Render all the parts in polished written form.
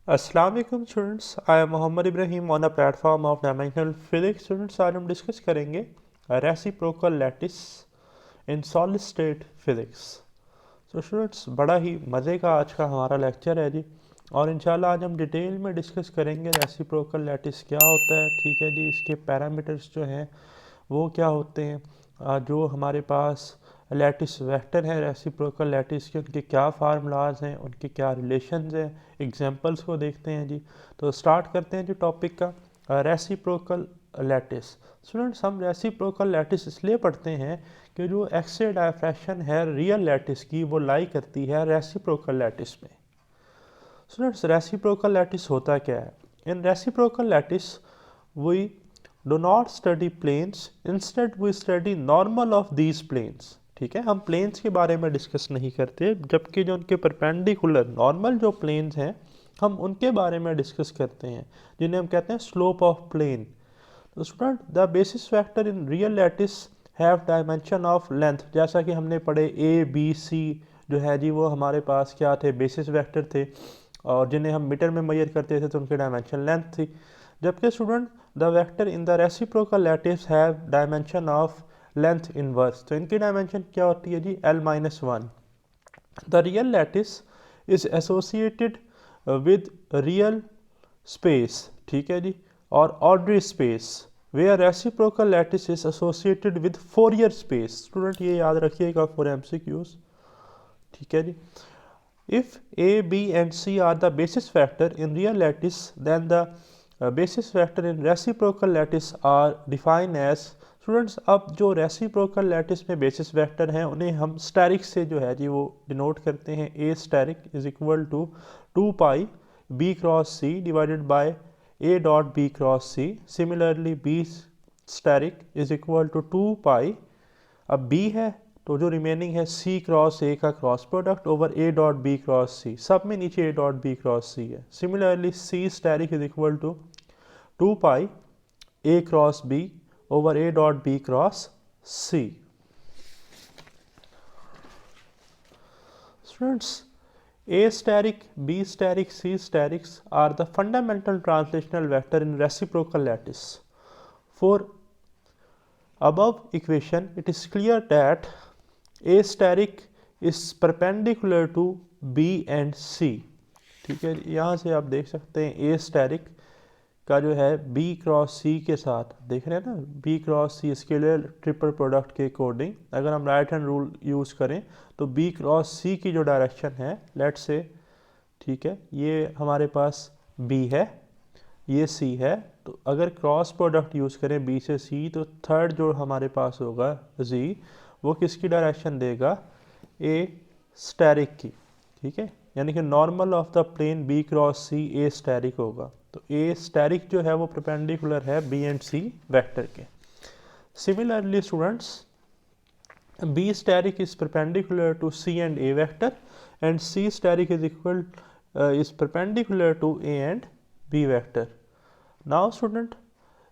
अस्सलाम वालेकुम students, I am Mohammad Ibrahim on the platform of dimensional physics. Students, आज हम डिस्कस करेंगे reciprocal lattice in solid state physics. तो स्टूडेंट्स, बड़ा ही मज़े का आज का हमारा लेक्चर है जी, और इंशाल्लाह आज हम डिटेल में डिस्कस करेंगे रेसिप्रोकल लैटिस क्या होता है। ठीक है जी, इसके पैरामीटर्स जो हैं वो क्या होते हैं, जो हमारे पास लैटिस वेक्टर है रेसिप्रोकल लैटिस के, उनके क्या फार्मूलाज हैं, उनके क्या रिलेशंस हैं, एग्जांपल्स को देखते हैं जी। तो स्टार्ट करते हैं जी टॉपिक का रेसिप्रोकल लैटिस। स्टूडेंट्स, हम रेसिप्रोकल लैटिस इसलिए पढ़ते हैं कि जो एक्स-रे डायफ्रैक्शन है रियल लैटिस की, वो लाई करती है रेसिप्रोकल लैटिस में। स्टूडेंट्स, रेसिप्रोकल लैटिस होता क्या है? In reciprocal lattice we do not study planes, instead we study normal of these planes. ठीक है, हम प्लेन्स के बारे में डिस्कस नहीं करते, जबकि जो उनके परपेंडिकुलर नॉर्मल जो प्लेन्स हैं हम उनके बारे में डिस्कस करते हैं, जिन्हें हम कहते हैं स्लोप ऑफ प्लेन। तो student, the basis vector in real lattice have dimension of length. जैसा कि हमने पढ़े ए बी सी जो है जी, वो हमारे पास क्या थे? बेसिस वेक्टर थे, और जिन्हें हम मीटर में मेजर करते थे तो उनकी डायमेंशन लेंथ थी। जबकि student, the vector in the reciprocal lattice have dimension of length inverse. तो इनकी डायमेंशन क्या होती है जी? L-1। The real lattice is associated with real space, ठीक है जी, और ordinary space, where reciprocal lattice is associated with Fourier space. Student, ये याद रखिएगा फॉर MCQs। ठीक है जी। If A, B and C are the basis factor in real lattice, then the basis factor in reciprocal lattice are defined as। Students, अब जो reciprocal lattice में basis vector हैं उन्हें हम स्टैरिक से जो है जी वो डिनोट करते हैं। A steric is equal to 2 pi B cross C divided by A dot B cross C. Similarly B steric is equal to 2 pi, अब बी है तो जो रिमेनिंग है सी क्रॉस ए का cross product over A dot B cross C, सब में नीचे A dot B cross C है। Similarly C steric is equal to 2 pi A cross B over A dot B cross C. Students, A steric, B steric, C sterics are the fundamental translational vector in reciprocal lattice. For above equation, it is clear that A steric is perpendicular to B and C। ठीक है, यहाँ से आप देख सकते हैं A steric का जो है B क्रॉस C के साथ, देख रहे हैं ना, B cross C scalar triple product के अकॉर्डिंग अगर हम राइट हैंड रूल यूज़ करें तो B क्रॉस C की जो डायरेक्शन है, लेट से, ठीक है, ये हमारे पास B है, ये C है, तो अगर क्रॉस प्रोडक्ट यूज़ करें B से C, तो थर्ड जो हमारे पास होगा Z, वो किसकी डायरेक्शन देगा? A स्टैरिक की। ठीक है, यानी कि normal of the plane B cross C A asterisk होगा। तो A स्टैरिक जो है वो परपेंडिकुलर है B एंड C वेक्टर के। Similarly students, B static is perpendicular to C and A vector, and C static is equal is perpendicular to A and B vector. Now student,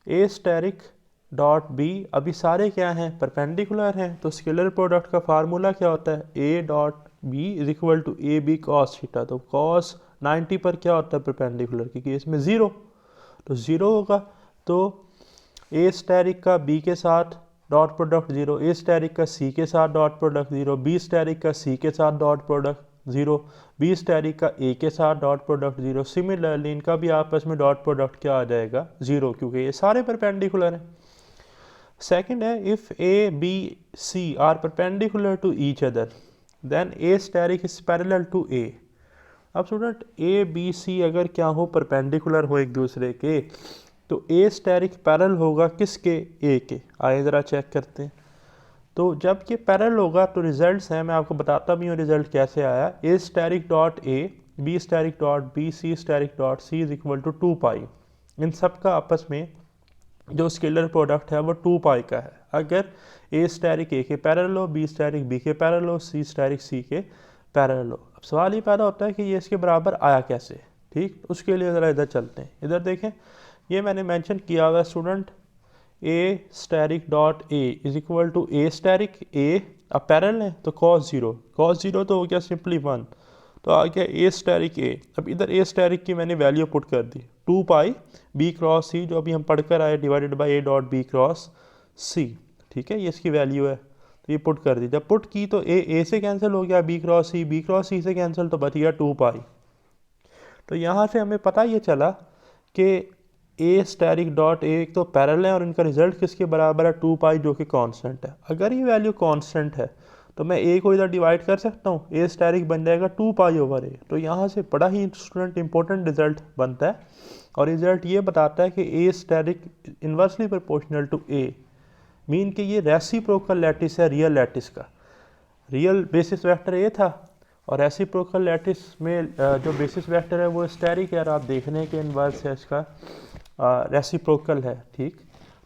A static dot B, अभी सारे क्या हैं? Perpendicular हैं, तो scalar product का formula क्या होता है? A dot B is equal to A B cos theta. तो कॉस 90 पर क्या होता है परपेंडिकुलर के केस में? ज़ीरो, तो ज़ीरो होगा। तो ए स्टैरिक का बी के साथ dot product zero, A asterisk का सी के साथ dot product zero, B asterisk का सी के साथ dot product zero, B asterisk का ए के साथ डॉट प्रोडक्ट ज़ीरो। सिमिलरली इनका भी आपस में डॉट प्रोडक्ट क्या आ जाएगा? ज़ीरो, क्योंकि ये सारे परपेंडिकुलर हैं। सेकेंड है, if A B C are perpendicular to each other, then A steric is parallel to A. अब स्टूडेंट, ए बी सी अगर क्या हो? परपेंडिकुलर हो एक दूसरे के, तो ए स्टैरिक पैरेलल होगा किसके? ए के। आइए ज़रा चेक करते हैं। तो जब ये पैरेलल होगा तो रिजल्ट्स हैं, मैं आपको बताता भी हूँ रिजल्ट कैसे आया। A steric dot A, B steric dot B, C steric dot C is equal to 2 pi. इन सब का आपस में जो स्केलर प्रोडक्ट है वो 2 पाई का है। अगर ए स्टैरिक ए के पैरेलल हो, बी स्टैरिक बी के पैरेलल हो, सी स्टैरिक सी के पैरेलल हो। अब सवाल ये पैदा होता है कि ये इसके बराबर आया कैसे? ठीक, उसके लिए ज़रा इधर चलते हैं। इधर देखें, ये मैंने मेंशन किया हुआ है student, A steric dot A is equal to A steric A, अब पैरेलल है तो कॉस ज़ीरो, कॉस ज़ीरो तो हो गया सिंपली 1, तो आ गया ए स्टैरिक ए। अब इधर ए स्टैरिक की मैंने वैल्यू पुट कर दी 2 पाई बी क्रॉस सी, जो अभी हम पढ़ कर आए, divided by A dot B cross C. ठीक है, ये इसकी वैल्यू है, तो ये पुट कर दी। जब पुट की तो ए से कैंसिल हो गया, बी क्रॉस सी से कैंसिल, तो बच गया 2 पाई। तो यहाँ से हमें पता ये चला कि ए स्टैरिक डॉट ए तो पैरेलल है और इनका रिजल्ट किसके बराबर है, 2 पाई, जो कि कांस्टेंट है। अगर ये वैल्यू कांस्टेंट है तो मैं ए को इधर डिवाइड कर सकता हूँ, ए स्टैरिक बन जाएगा 2 पाई ओवर ए। तो यहाँ से बड़ा ही स्टूडेंट इंपॉर्टेंट रिजल्ट बनता है, और रिजल्ट ये बताता है कि A steric inversely proportional to A, mean कि ये रेसिप्रोकल लैटिस है रियल लैटिस का। रियल बेसिस वेक्टर ए था और रेसिप्रोकल लैटिस में जो बेसिस वेक्टर है वो स्टैरिक है, और आप देख रहे हैं कि इन्वर्स है इसका रेसिप्रोकल है। ठीक,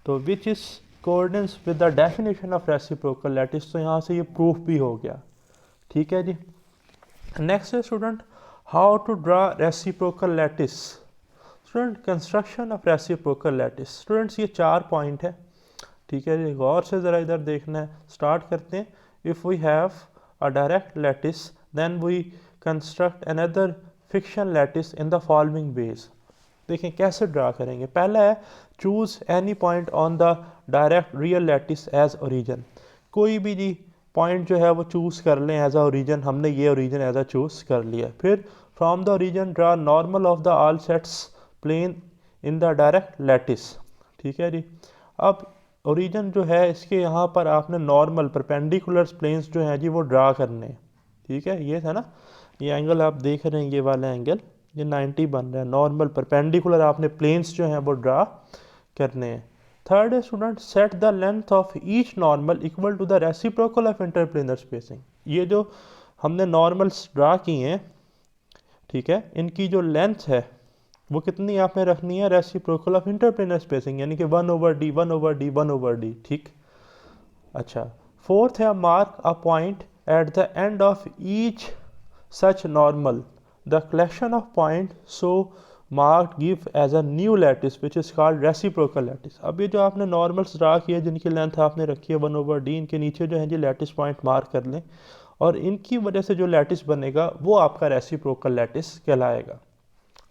तो which is coordinates with the definition of reciprocal lattice, तो यहाँ से ये प्रूफ भी हो गया। ठीक है जी। नेक्स्ट है student, how to draw reciprocal lattice. Student, construction of reciprocal lattice. Students, ये 4 पॉइंट है। ठीक है जी, गौर से ज़रा इधर देखना है। स्टार्ट करते हैं। If we have a direct lattice then we construct another fiction lattice in the following ways. देखें कैसे ड्रा करेंगे। पहला है choose any point on the direct real lattice as origin. कोई भी जी पॉइंट जो है वो चूज़ कर लें एज अ ओरिजिन। हमने ये ओरिजिन एज अ चूज़ कर लिया। फिर from the origin draw normal of the all sets plane in the direct lattice. ठीक है जी। अब ओरिजिन जो है इसके यहाँ पर आपने नॉर्मल परपेंडिकुलर प्लेन्स जो हैं जी वो ड्रा करने हैं। ठीक है, ये था ना, ये एंगल आप देख रहे हैं, ये वाला एंगल, ये 90 बन रहा है। नॉर्मल परपेंडिकुलर आपने प्लेन्स जो हैं वो ड्रा करने हैं। थर्ड है student, set the length of each normal equal to the reciprocal of interplanar spacing. ये जो हमने नॉर्मल्स ड्रा किए हैं, ठीक है, इनकी जो लेंथ है वो कितनी आपने रखनी है, रेसिप्रोकल ऑफ इंटरप्लेनर स्पेसिंग, यानी कि 1/d 1/d 1/d। ठीक, अच्छा। फोर्थ है, mark a point at the end of each such normal the collection of point so marked give as a new lattice which is called reciprocal lattice. अब ये जो आपने normals draw किए जिनकी length आपने रखी है 1/d, इनके नीचे जो है जी लैटिस पॉइंट मार्क कर लें, और इनकी वजह से जो लैटिस बनेगा वो आपका रेसिप्रोकल लैटिस कहलाएगा।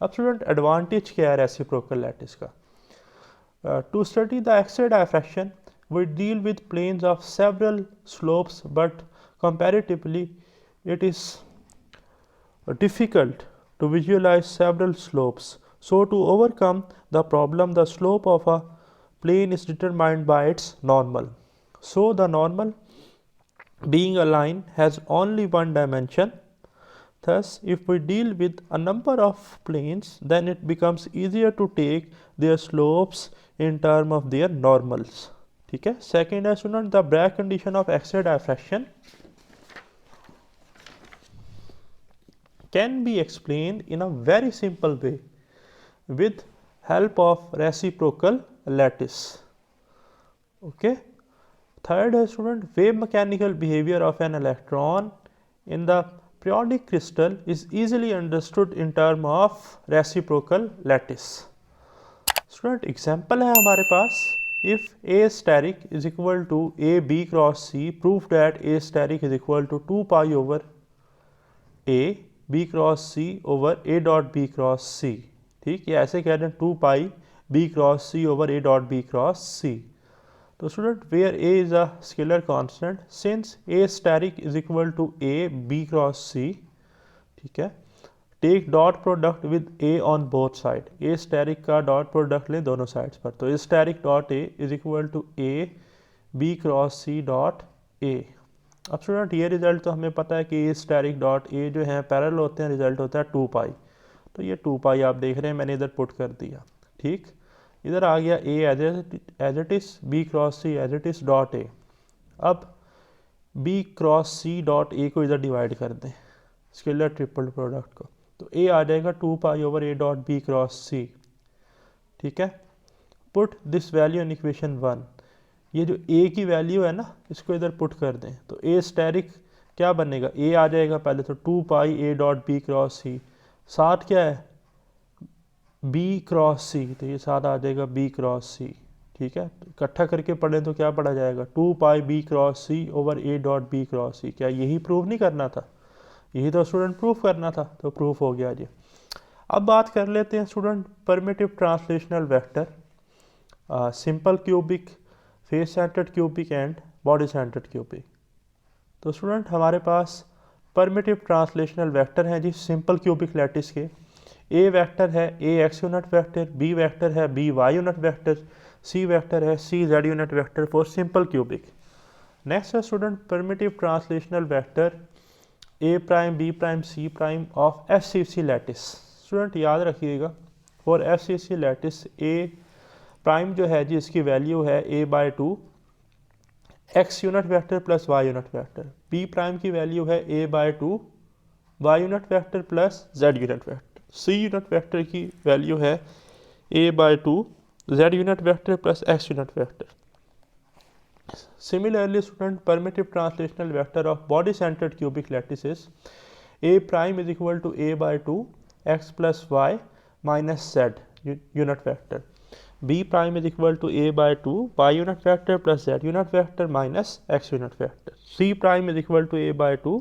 अब स्टूडेंट, एडवांटेज क्या है रेसिप्रोकल लैटिस का? To study the X-ray diffraction we deal with planes of several slopes, but comparatively it is difficult to visualize several slopes. So to overcome the problem, the slope of a plane is determined by its normal. So the normal, being a line, has only one dimension. Thus, if we deal with a number of planes, then it becomes easier to take their slopes in terms of their normals. ठीक है। Second है student, the Bragg condition of X-ray diffraction can be explained in a very simple way with help of reciprocal lattice. Okay. Third है student, wave mechanical behaviour of an electron in the periodic crystal is easily understood in term of reciprocal lattice. Student, example है हमारे पास, if A steric is equal to A B cross C, prove that A steric is equal to 2 pi over A B cross C over A dot B cross C। ठीक, ये ऐसे कह रहे हैं 2 pi B cross C over A dot B cross C। तो student, where A is a scalar constant, since A steric is equal to A B cross C, ठीक है, take dot product with A on both side. A asterisk का dot product लें दोनों sides पर, तो A asterisk dot A is equal to A B cross C dot A। अब स्टूडेंट, ये रिजल्ट तो हमें पता है कि A स्टैरिक डॉट A जो है पैरेलल होते हैं, रिजल्ट होता है 2 पाई। तो ये 2 पाई आप देख रहे हैं, मैंने इधर पुट कर दिया। ठीक, इधर आ गया A as it is, B cross C as it is dot A। अब B cross C dot A को इधर डिवाइड कर दें, स्केलर ट्रिपल प्रोडक्ट को, तो A आ जाएगा 2 pi over A dot B cross C। ठीक है, put this value in equation 1। ये जो A की वैल्यू है ना, इसको इधर पुट कर दें, तो A स्टैरिक क्या बनेगा, A आ जाएगा पहले तो 2 पाई A dot B cross C, साथ क्या है B क्रॉस C, तो ये साथ आ जाएगा B क्रॉस C। ठीक है, तो इकट्ठा करके पढ़ें तो क्या पढ़ा जाएगा, 2 पाई B cross C over A dot B cross C। क्या यही प्रूव नहीं करना था? यही तो स्टूडेंट प्रूफ करना था, तो प्रूफ हो गया जी। अब बात कर लेते हैं student primitive translational vector, simple cubic, face centred cubic and body centred cubic. तो स्टूडेंट हमारे पास परमिटिव ट्रांसलेशनल वेक्टर हैं जी सिंपल क्यूबिक लैटिस के। ए वेक्टर है A X unit vector, B vector है B Y unit vector, C vector है C Z unit vector for simple cubic. Next है student primitive translational vector A prime B prime C prime of F C C lattice. Student याद रखिएगा for F C C lattice A prime जो है जी इसकी value है A by two X unit vector plus Y unit vector, B prime की value है A by two Y unit vector plus Z unit vector, C unit vector की value है A by two Z unit vector plus X unit vector. Similarly, student, permittive translational vector of body-centered cubic lattice is a prime is equal to a by 2 x plus y minus z unit vector. B prime is equal to a by 2 y unit vector plus z unit vector minus x unit vector. C prime is equal to a by 2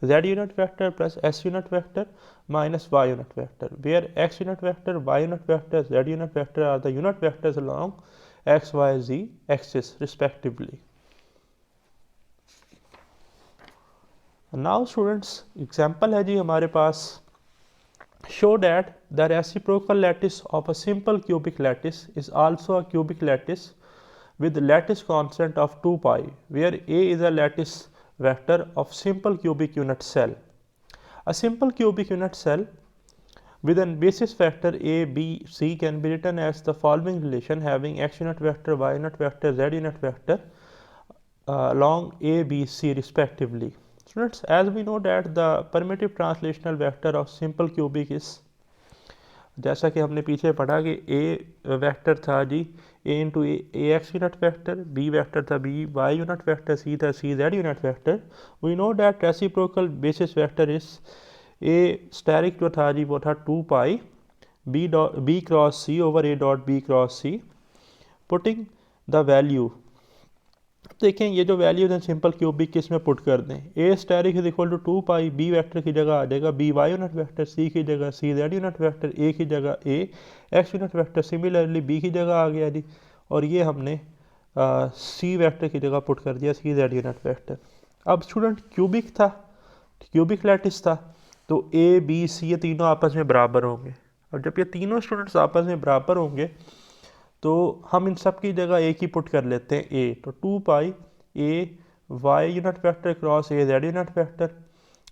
z unit vector plus s unit vector minus y unit vector, where x unit vector, y unit vector, z unit vector are the unit vectors along x, y, z axis respectively. Now students, example है जी हमारे पास, show that the reciprocal lattice of a simple cubic lattice is also a cubic lattice with lattice constant of 2 pi, where A is a lattice vector of simple cubic unit cell. A simple cubic unit cell with a basis vector a, b, c can be written as the following relation having x unit vector, y unit vector, z unit vector along a, b, c respectively. Students, as we know that the permittive translational vector of simple cubic is, जैसा कि हमने पीछे पढ़ा कि a vector था जी a into A X unit vector, b vector था b Y unit vector, c था c z unit vector. We know that reciprocal basis vector is A steric जो था जी वो था 2 pi B cross C over A dot B cross C, putting the value, देखें ये जो values हैं सिंपल क्यूबिक किस में पुट कर दें, A steric is equal to 2 pi B vector की जगह आ जाएगा B Y unit vector, C की जगह C Z unit vector, A की जगह A X unit vector, similarly B की जगह आ गया जी, और ये हमने सी वेक्टर की जगह पुट कर दिया सी जेड यूनिट वेक्टर। अब स्टूडेंट क्यूबिक था, क्यूबिक लैटिस था, तो ए बी सी ये तीनों आपस में बराबर होंगे, और जब ये तीनों स्टूडेंट्स आपस में बराबर होंगे तो हम इन सब की जगह एक ही पुट कर लेते हैं ए, तो 2 pi A Y unit vector cross A Z unit vector,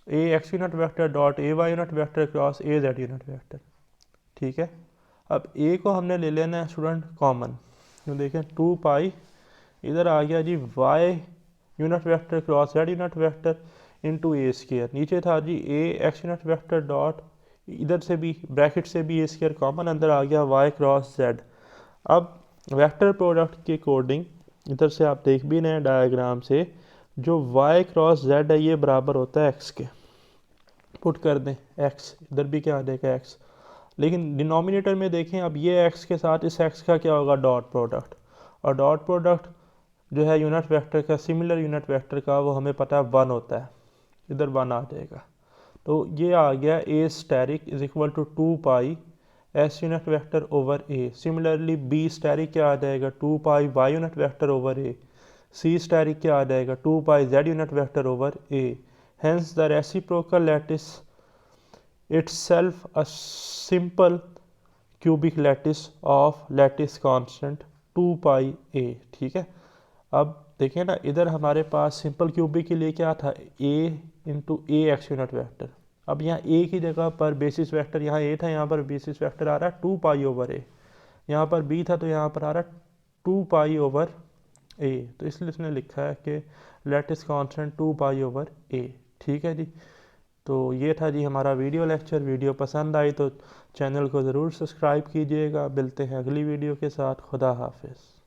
A X unit vector dot A Y unit vector cross A Z unit vector. ठीक है, अब ए को हमने ले लेना है स्टूडेंट कॉमन, तो देखें 2 पाई इधर आ गया जी Y unit vector cross Z unit vector into A square, नीचे था जी A X unit vector dot इधर से भी ब्रैकेट से भी ए स्केयर कॉमन, अंदर आ गया वाई क्रॉस जेड। अब वेक्टर प्रोडक्ट के अकॉर्डिंग इधर से आप देख भी रहे हैं डायग्राम से, जो y क्रॉस z है ये बराबर होता है x के, पुट कर दें x, इधर भी क्या आ जाएगा x, लेकिन डिनोमिनेटर में देखें अब ये x के साथ इस x का क्या होगा डॉट प्रोडक्ट, और डॉट प्रोडक्ट जो है यूनिट वेक्टर का सिमिलर यूनिट वेक्टर का वो हमें पता है 1 होता है, इधर 1 आ जाएगा, तो ये आ गया a steric is equal to 2 pi X unit vector over A, similarly B steric क्या आ जाएगा 2 pi Y unit vector over A, C steric क्या आ जाएगा 2 pi Z unit vector over A, hence the reciprocal lattice itself a simple cubic lattice of lattice constant 2 pi a। ठीक है, अब देखिए ना इधर हमारे पास सिंपल क्यूबिक के लिए क्या था a into A X unit vector, अब यहाँ a की जगह पर बेसिस वेक्टर, यहाँ a था यहाँ पर बेसिस वेक्टर आ रहा है 2 पाई ओवर a, यहाँ पर b था तो यहाँ पर आ रहा है 2 पाई ओवर a, तो इसलिए इसने लिखा है कि lattice constant 2 pi over a। ठीक है जी, तो ये था जी हमारा वीडियो लेक्चर। वीडियो पसंद आई तो चैनल को ज़रूर सब्सक्राइब कीजिएगा। मिलते हैं अगली वीडियो के साथ। खुदा हाफिज़।